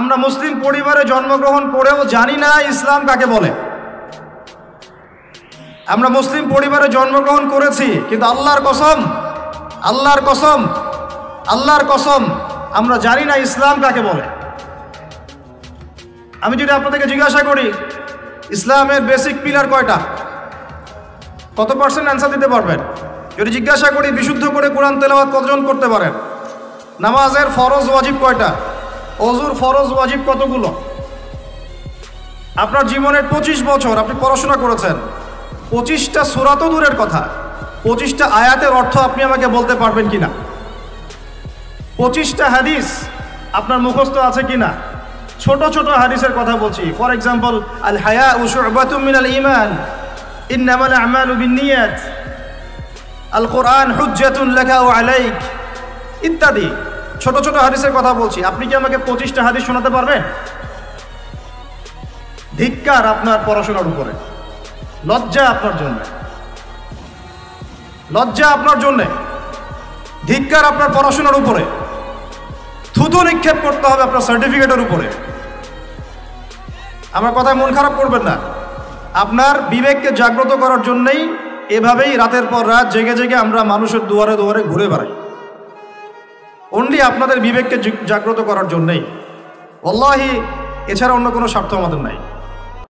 আমরা মুসলিম পরিবারে জন্মগ্রহণ করেও জানি না ইসলাম কাকে বলে। আমরা মুসলিম পরিবারে জন্মগ্রহণ করেছি, কিন্তু আল্লাহর কসম আল্লাহর কসম আল্লাহর কসম আমরা জানি না ইসলাম কাকে বলে। আমি যদি আপনাদেরকে জিজ্ঞাসা করি ইসলামের বেসিক পিলার কয়টা, কত পার্সেন্ট অ্যান্সার দিতে পারবেন? যদি জিজ্ঞাসা করি বিশুদ্ধ করে কোরআন তেলাওয়াত কতজন করতে পারেন? নামাজের ফরজ ওয়াজিব কয়টা? ওযুর ফরজ ওয়াজিব কতগুলো? আপনার জীবনের 25 বছর আপনি পড়াশোনা করেছেন, 25টা সূরা তো দূরের কথা, 25টা আয়াতের অর্থ আপনি আমাকে বলতে পারবেন কিনা? 25টা হাদিস আপনার মুখস্থ আছে কিনা? ছোট ছোট হাদিসের কথা বলছি। ফর এক্সাম্পল, আল হায়াউ শু'বাতুম মিনাল ঈমান, ইন্নামাল আমালু বিন্নিয়াত, আল কোরআন হুজ্জাতুন লাকা ওয়া আলাইক ইত্যাদি ছোট ছোট হাদিসের কথা বলছি। আপনি কি আমাকে 25টা হাদিস শোনাতে পারবেন? ধিক্কার আপনার পড়াশোনার উপরে, লজ্জা আপনার জন্য, লজ্জা আপনার জন্য, ধিক্কার আপনার পড়াশোনার উপরে। থুতু নিক্ষেপ করতে হবে আপনার সার্টিফিকেটের উপরে। আমার কথায় মন খারাপ করবেন না। আপনার বিবেককে জাগ্রত করার জন্যই এভাবেই রাতের পর রাত জেগে জেগে আমরা মানুষের দুয়ারে দুয়ারে ঘুরে বেড়াই, অনলি আপনাদের বিবেককে জাগ্রত করার জন্যই। ওয়াল্লাহি এছাড়া অন্য কোনো স্বার্থ আমাদের নাই।